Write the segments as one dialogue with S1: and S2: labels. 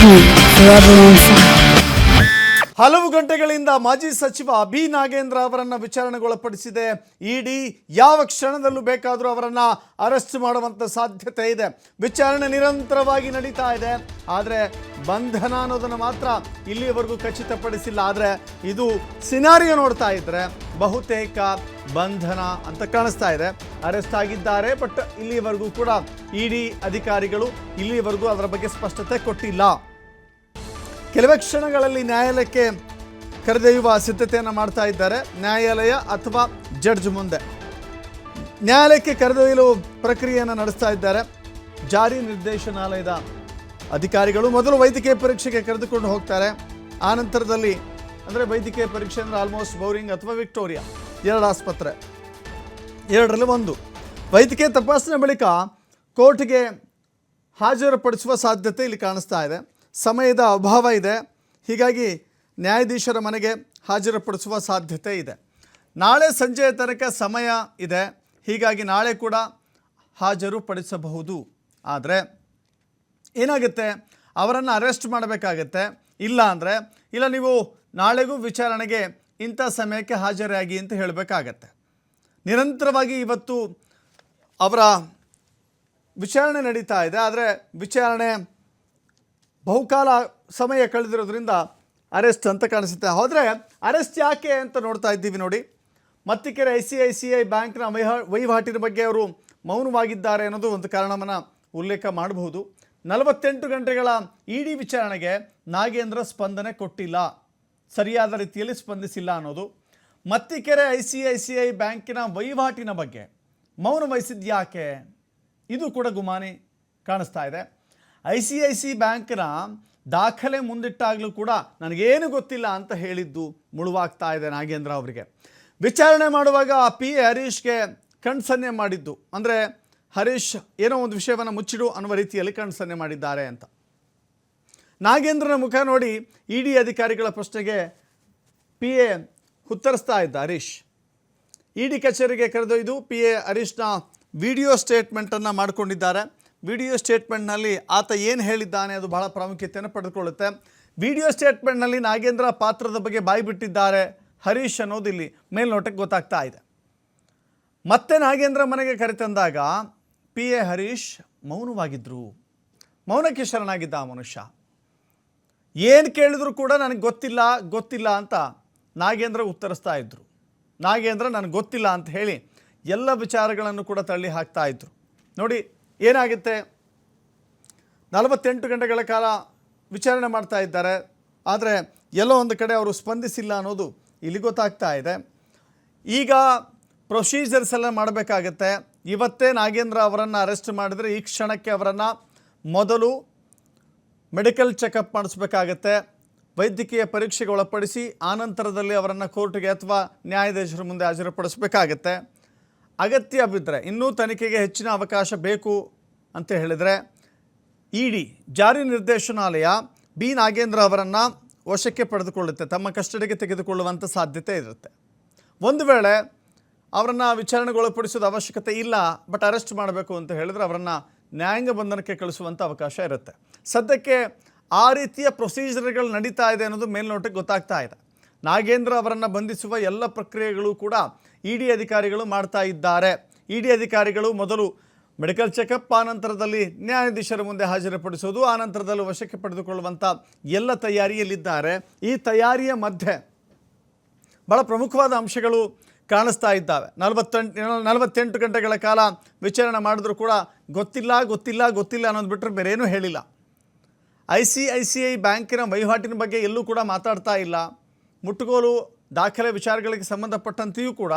S1: forever on fire.
S2: ಹಲವು ಗಂಟೆಗಳಿಂದ ಮಾಜಿ ಸಚಿವ ಬಿ ನಾಗೇಂದ್ರ ಅವರನ್ನು ವಿಚಾರಣೆಗೊಳಪಡಿಸಿದೆ ಇಡಿ. ಯಾವ ಕ್ಷಣದಲ್ಲೂ ಬೇಕಾದರೂ ಅವರನ್ನು ಅರೆಸ್ಟ್ ಮಾಡುವಂಥ ಸಾಧ್ಯತೆ ಇದೆ. ವಿಚಾರಣೆ ನಿರಂತರವಾಗಿ ನಡೀತಾ ಇದೆ. ಆದರೆ ಬಂಧನ ಅನ್ನೋದನ್ನು ಮಾತ್ರ ಇಲ್ಲಿಯವರೆಗೂ ಖಚಿತಪಡಿಸಿಲ್ಲ. ಆದರೆ ಇದು ಸಿನಾರಿಯೋ ನೋಡ್ತಾ ಇದ್ರೆ ಬಹುತೇಕ ಬಂಧನ ಅಂತ ಕಾಣಿಸ್ತಾ ಇದೆ. ಅರೆಸ್ಟ್ ಆಗಿದ್ದಾರೆ, ಬಟ್ ಇಲ್ಲಿಯವರೆಗೂ ಕೂಡ ಇಡಿ ಅಧಿಕಾರಿಗಳು ಇಲ್ಲಿಯವರೆಗೂ ಅದರ ಬಗ್ಗೆ ಸ್ಪಷ್ಟತೆ ಕೊಟ್ಟಿಲ್ಲ. ಕೆಲವೇ ಕ್ಷಣಗಳಲ್ಲಿ ನ್ಯಾಯಾಲಯಕ್ಕೆ ಕರೆದೊಯ್ಯುವ ಸಿದ್ಧತೆಯನ್ನು ಮಾಡ್ತಾ ಇದ್ದಾರೆ. ನ್ಯಾಯಾಲಯ ಅಥವಾ ಜಡ್ಜ್ ಮುಂದೆ ನ್ಯಾಯಾಲಯಕ್ಕೆ ಕರೆದೊಯ್ಯಲು ಪ್ರಕ್ರಿಯೆಯನ್ನು ನಡೆಸ್ತಾ ಇದ್ದಾರೆ. ಜಾರಿ ನಿರ್ದೇಶನಾಲಯದ ಅಧಿಕಾರಿಗಳು ಮೊದಲು ವೈದ್ಯಕೀಯ ಪರೀಕ್ಷೆಗೆ ಕರೆದುಕೊಂಡು ಹೋಗ್ತಾರೆ. ಆ ನಂತರದಲ್ಲಿ ಅಂದರೆ ವೈದ್ಯಕೀಯ ಪರೀಕ್ಷೆ ಅಂದರೆ ಆಲ್ಮೋಸ್ಟ್ ಬೌರಿಂಗ್ ಅಥವಾ ವಿಕ್ಟೋರಿಯಾ ಎರಡು ಆಸ್ಪತ್ರೆ, ಎರಡರಲ್ಲಿ ಒಂದು. ವೈದ್ಯಕೀಯ ತಪಾಸಣೆ ಬಳಿಕ ಕೋರ್ಟ್ಗೆ ಹಾಜರುಪಡಿಸುವ ಸಾಧ್ಯತೆ ಇಲ್ಲಿ ಕಾಣಿಸ್ತಾ ಇದೆ. ಸಮಯದ ಅಭಾವ ಇದೆ, ಹೀಗಾಗಿ ನ್ಯಾಯಾಧೀಶರ ಮನೆಗೆ ಹಾಜರುಪಡಿಸುವ ಸಾಧ್ಯತೆ ಇದೆ. ನಾಳೆ ಸಂಜೆಯ ತನಕ ಸಮಯ ಇದೆ, ಹೀಗಾಗಿ ನಾಳೆ ಕೂಡ ಹಾಜರುಪಡಿಸಬಹುದು. ಆದರೆ ಏನಾಗುತ್ತೆ, ಅವರನ್ನು ಅರೆಸ್ಟ್ ಮಾಡಬೇಕಾಗತ್ತೆ. ಇಲ್ಲ ಅಂದರೆ ಇಲ್ಲ ನೀವು ನಾಳೆಗೂ ವಿಚಾರಣೆಗೆ ಇಂಥ ಸಮಯಕ್ಕೆ ಹಾಜರಾಗಿ ಅಂತ ಹೇಳಬೇಕಾಗತ್ತೆ. ನಿರಂತರವಾಗಿ ಇವತ್ತು ಅವರ ವಿಚಾರಣೆ ನಡೀತಾ ಇದೆ. ಆದರೆ ವಿಚಾರಣೆ ಬಹುಕಾಲ ಸಮಯ ಕಳೆದಿರೋದ್ರಿಂದ ಅರೆಸ್ಟ್ ಅಂತ ಕಾಣಿಸುತ್ತೆ. ಆದರೆ ಅರೆಸ್ಟ್ ಯಾಕೆ ಅಂತ ನೋಡ್ತಾ ಇದ್ದೀವಿ ನೋಡಿ. ಮತ್ತಿಕೆರೆ ICICI ಬ್ಯಾಂಕ್ನ ವಹಿವಾಟಿನ ಬಗ್ಗೆ ಅವರು ಮೌನವಾಗಿದ್ದಾರೆ ಅನ್ನೋದು ಒಂದು ಕಾರಣವನ್ನು ಉಲ್ಲೇಖ ಮಾಡಬಹುದು. 48 ಗಂಟೆಗಳ ಇಡಿ ವಿಚಾರಣೆಗೆ ನಾಗೇಂದ್ರ ಸ್ಪಂದನೆ ಕೊಟ್ಟಿಲ್ಲ, ಸರಿಯಾದ ರೀತಿಯಲ್ಲಿ ಸ್ಪಂದಿಸಿಲ್ಲ ಅನ್ನೋದು. ಮತ್ತಿಕೆರೆ ICICI ಬ್ಯಾಂಕಿನ ವಹಿವಾಟಿನ ಬಗ್ಗೆ ಮೌನ ವಹಿಸಿದ್ಯಾಕೆ, ಇದು ಕೂಡ ಗುಮಾನಿ ಕಾಣಿಸ್ತಾ ಇದೆ. ICICI ಬ್ಯಾಂಕ್ನ ದಾಖಲೆ ಮುಂದಿಟ್ಟಾಗಲೂ ಕೂಡ ನನಗೇನು ಗೊತ್ತಿಲ್ಲ ಅಂತ ಹೇಳಿದ್ದು ಮುಳುವಾಗ್ತಾ ಇದೆ ನಾಗೇಂದ್ರ ಅವರಿಗೆ. ವಿಚಾರಣೆ ಮಾಡುವಾಗ PA ಹರೀಶ್ಗೆ ಕಣ್ಸನ್ನೆ ಮಾಡಿದ್ದು, ಅಂದರೆ ಹರೀಶ್ ಏನೋ ಒಂದು ವಿಷಯವನ್ನು ಮುಚ್ಚಿಡು ಅನ್ನುವ ರೀತಿಯಲ್ಲಿ ಕಣ್ಸನ್ನೆ ಮಾಡಿದ್ದಾರೆ ಅಂತ. ನಾಗೇಂದ್ರನ ಮುಖ ನೋಡಿ ಇಡಿ ಅಧಿಕಾರಿಗಳ ಪ್ರಶ್ನೆಗೆ PA ಉತ್ತರಿಸ್ತಾ ಇದ್ದ ಹರೀಶ್. ಇಡಿ ಕಚೇರಿಗೆ ಕರೆದೊಯ್ದು PA ಹರೀಶ್ನ ವಿಡಿಯೋ ಸ್ಟೇಟ್ಮೆಂಟನ್ನು ಮಾಡಿಕೊಂಡಿದ್ದಾರೆ. ವಿಡಿಯೋ ಸ್ಟೇಟ್ಮೆಂಟ್ನಲ್ಲಿ ಆತ ಏನು ಹೇಳಿದ್ದಾನೆ ಅದು ಬಹಳ ಪ್ರಾಮುಖ್ಯತೆಯನ್ನು ಪಡೆದುಕೊಳ್ಳುತ್ತೆ. ವಿಡಿಯೋ ಸ್ಟೇಟ್ಮೆಂಟ್ನಲ್ಲಿ ನಾಗೇಂದ್ರ ಪಾತ್ರದ ಬಗ್ಗೆ ಬಾಯಿ ಬಿಟ್ಟಿದ್ದಾರೆ ಹರೀಶ್ ಅನ್ನೋದು ಇಲ್ಲಿ ಮೇಲ್ನೋಟಕ್ಕೆ ಗೊತ್ತಾಗ್ತಾ ಇದೆ. ಮತ್ತೆ ನಾಗೇಂದ್ರ ಮನೆಗೆ ಕರೆತಂದಾಗ PA ಹರೀಶ್ ಮೌನವಾಗಿದ್ದರು. ಮೌನಕ್ಕೆ ಶರಣಾಗಿದ್ದ ಆ ಮನುಷ್ಯ. ಏನು ಕೇಳಿದ್ರು ಕೂಡ ನನಗೆ ಗೊತ್ತಿಲ್ಲ ಅಂತ ನಾಗೇಂದ್ರ ಉತ್ತರಿಸ್ತಾ ಇದ್ದರು. ನಾಗೇಂದ್ರ ನನಗೆ ಗೊತ್ತಿಲ್ಲ ಅಂತ ಹೇಳಿ ಎಲ್ಲ ವಿಚಾರಗಳನ್ನು ಕೂಡ ತಳ್ಳಿ ಹಾಕ್ತಾ ಇದ್ದರು. ನೋಡಿ ಏನಾಗುತ್ತೆ, 48 ಗಂಟೆಗಳ ಕಾಲ ವಿಚಾರಣೆ ಮಾಡ್ತಾ ಇದ್ದಾರೆ. ಆದರೆ ಎಲ್ಲೋ ಒಂದು ಕಡೆ ಅವರು ಸ್ಪಂದಿಸಿಲ್ಲ ಅನ್ನೋದು ಇಲ್ಲಿ ಗೊತ್ತಾಗ್ತಾ ಇದೆ. ಈಗ ಪ್ರೊಸೀಜರ್ಸ್ ಎಲ್ಲ ಮಾಡಬೇಕಾಗತ್ತೆ. ಇವತ್ತೇ ನಾಗೇಂದ್ರ ಅವರನ್ನು ಅರೆಸ್ಟ್ ಮಾಡಿದರೆ ಈ ಕ್ಷಣಕ್ಕೆ ಅವರನ್ನು ಮೊದಲು ಮೆಡಿಕಲ್ ಚೆಕಪ್ ಮಾಡಿಸ್ಬೇಕಾಗತ್ತೆ, ವೈದ್ಯಕೀಯ ಪರೀಕ್ಷೆಗೆ ಒಳಪಡಿಸಿ ಆನಂತರದಲ್ಲಿ ಅವರನ್ನು ಕೋರ್ಟ್ಗೆ ಅಥವಾ ನ್ಯಾಯಾಧೀಶರ ಮುಂದೆ ಹಾಜರುಪಡಿಸಬೇಕಾಗತ್ತೆ. ಅಗತ್ಯ ಬಿದ್ದರೆ ಇನ್ನೂ ತನಿಖೆಗೆ ಹೆಚ್ಚಿನ ಅವಕಾಶ ಬೇಕು ಅಂತ ಹೇಳಿದರೆ ಇಡಿ ಜಾರಿ ನಿರ್ದೇಶನಾಲಯ ಬಿ ನಾಗೇಂದ್ರ ಅವರನ್ನು ವಶಕ್ಕೆ ಪಡೆದುಕೊಳ್ಳುತ್ತೆ, ತಮ್ಮ ಕಸ್ಟಡಿಗೆ ತೆಗೆದುಕೊಳ್ಳುವಂಥ ಸಾಧ್ಯತೆ ಇರುತ್ತೆ. ಒಂದು ವೇಳೆ ಅವರನ್ನು ವಿಚಾರಣೆಗೊಳಪಡಿಸೋದು ಅವಶ್ಯಕತೆ ಇಲ್ಲ, ಬಟ್ ಅರೆಸ್ಟ್ ಮಾಡಬೇಕು ಅಂತ ಹೇಳಿದರೆ ಅವರನ್ನು ನ್ಯಾಯಾಂಗ ಬಂಧನಕ್ಕೆ ಕಳಿಸುವಂಥ ಅವಕಾಶ ಇರುತ್ತೆ. ಸದ್ಯಕ್ಕೆ ಆ ರೀತಿಯ ಪ್ರೊಸೀಜರ್ಗಳು ನಡೀತಾ ಇದೆ ಅನ್ನೋದು ಮೇಲ್ನೋಟಕ್ಕೆ ಗೊತ್ತಾಗ್ತಾ ಇದೆ. ನಾಗೇಂದ್ರ ಅವರನ್ನು ಬಂಧಿಸುವ ಎಲ್ಲ ಪ್ರಕ್ರಿಯೆಗಳು ಕೂಡ ಇಡಿ ಅಧಿಕಾರಿಗಳು ಮಾಡ್ತಾ ಇದ್ದಾರೆ. ಇಡಿ ಅಧಿಕಾರಿಗಳು ಮೊದಲು ಮೆಡಿಕಲ್ ಚೆಕಪ್, ಆನಂತರದಲ್ಲಿ ನ್ಯಾಯಾಧೀಶರ ಮುಂದೆ ಹಾಜರುಪಡಿಸೋದು, ಆನಂತರದಲ್ಲಿ ವಶಕ್ಕೆ ಪಡೆದುಕೊಳ್ಳುವಂಥ ಎಲ್ಲ ತಯಾರಿಯಲ್ಲಿದ್ದಾರೆ. ಈ ತಯಾರಿಯ ಮಧ್ಯೆ ಭಾಳ ಪ್ರಮುಖವಾದ ಅಂಶಗಳು ಕಾಣಿಸ್ತಾ ಇದ್ದಾವೆ. 48 ಗಂಟೆಗಳ ಕಾಲ ವಿಚಾರಣೆ ಮಾಡಿದ್ರೂ ಕೂಡ ಗೊತ್ತಿಲ್ಲ ಅನ್ನೋದು ಬಿಟ್ಟರೆ ಬೇರೇನೂ ಹೇಳಿಲ್ಲ. ICICI ಬ್ಯಾಂಕಿನ ವಹಿವಾಟಿನ ಬಗ್ಗೆ ಎಲ್ಲೂ ಕೂಡ ಮಾತಾಡ್ತಾ ಇಲ್ಲ. ಮುಟ್ಟುಗೋಲು ದಾಖಲೆ ವಿಚಾರಗಳಿಗೆ ಸಂಬಂಧಪಟ್ಟಂತೆಯೂ ಕೂಡ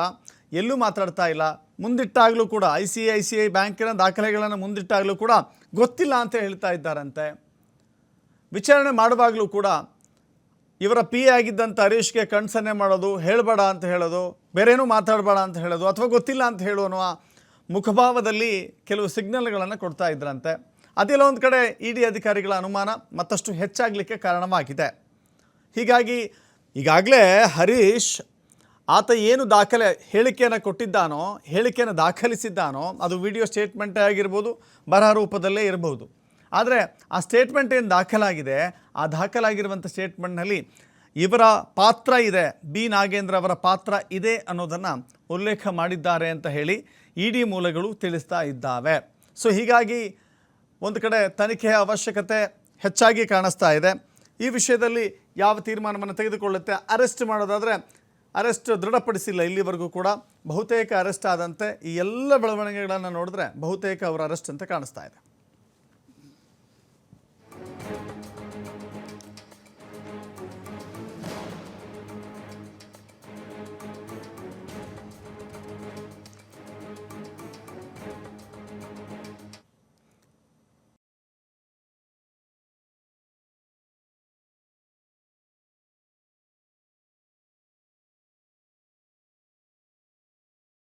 S2: ಎಲ್ಲೂ ಮಾತಾಡ್ತಾ ಇಲ್ಲ. ಮುಂದಿಟ್ಟಾಗಲೂ ಕೂಡ ICICI ಬ್ಯಾಂಕಿನ ದಾಖಲೆಗಳನ್ನು ಮುಂದಿಟ್ಟಾಗಲೂ ಕೂಡ ಗೊತ್ತಿಲ್ಲ ಅಂತ ಹೇಳ್ತಾ ಇದ್ದಾರಂತೆ. ವಿಚಾರಣೆ ಮಾಡುವಾಗಲೂ ಕೂಡ ಇವರ PA ಆಗಿದ್ದಂಥ ಹರೀಶ್ಗೆ ಕಣ್ಸನ್ನೆ ಮಾಡೋದು, ಹೇಳಬೇಡ ಅಂತ ಹೇಳೋದು, ಬೇರೇನೂ ಮಾತಾಡಬೇಡ ಅಂತ ಹೇಳೋದು, ಅಥವಾ ಗೊತ್ತಿಲ್ಲ ಅಂತ ಹೇಳು ಅನ್ನುವ ಮುಖಭಾವದಲ್ಲಿ ಕೆಲವು ಸಿಗ್ನಲ್ಗಳನ್ನು ಕೊಡ್ತಾ ಇದ್ರಂತೆ. ಅದೆಲ್ಲ ಒಂದು ಕಡೆ ಇಡಿ ಅಧಿಕಾರಿಗಳ ಅನುಮಾನ ಮತ್ತಷ್ಟು ಹೆಚ್ಚಾಗಲಿಕ್ಕೆ ಕಾರಣವಾಗಿದೆ. ಹೀಗಾಗಿ ಈಗಾಗಲೇ ಹರೀಶ್ ಆತ ಏನು ಹೇಳಿಕೆಯನ್ನು ಕೊಟ್ಟಿದ್ದಾನೋ, ಹೇಳಿಕೆಯನ್ನು ದಾಖಲಿಸಿದ್ದಾನೋ, ಅದು ವಿಡಿಯೋ ಸ್ಟೇಟ್ಮೆಂಟೇ ಆಗಿರ್ಬೋದು, ಬರಹ ರೂಪದಲ್ಲೇ ಇರಬಹುದು, ಆದರೆ ಆ ಸ್ಟೇಟ್ಮೆಂಟ್ ಏನು ದಾಖಲಾಗಿದೆ, ಆ ದಾಖಲಾಗಿರುವಂಥ ಸ್ಟೇಟ್ಮೆಂಟ್ನಲ್ಲಿ ಇವರ ಪಾತ್ರ ಇದೆ, ಬಿ ನಾಗೇಂದ್ರ ಅವರ ಪಾತ್ರ ಇದೆ ಅನ್ನೋದನ್ನು ಉಲ್ಲೇಖ ಮಾಡಿದ್ದಾರೆ ಅಂತ ಹೇಳಿ ಇಡಿ ಮೂಲಗಳು ತಿಳಿಸ್ತಾ ಇದ್ದಾವೆ. ಸೊ ಹೀಗಾಗಿ ಒಂದು ಕಡೆ ತನಿಖೆಯ ಅವಶ್ಯಕತೆ ಹೆಚ್ಚಾಗಿ ಕಾಣಿಸ್ತಾ ಇದೆ. ಈ ವಿಷಯದಲ್ಲಿ ಯಾವ ತೀರ್ಮಾನವನ್ನು ತೆಗೆದುಕೊಳ್ಳುತ್ತೆ, ಅರೆಸ್ಟ್ ಮಾಡೋದಾದರೆ ಅರೆಸ್ಟ್ ದೃಢಪಡಿಸಿಲ್ಲ ಇಲ್ಲಿವರೆಗೂ ಕೂಡ. ಬಹುತೇಕ ಅರೆಸ್ಟ್ ಆದಂತೆ ಈ ಎಲ್ಲ ಬೆಳವಣಿಗೆಗಳನ್ನು ನೋಡಿದ್ರೆ ಬಹುತೇಕ ಅವರ ಅರೆಸ್ಟ್ ಅಂತ ಕಾಣಿಸ್ತಾ ಇದೆ.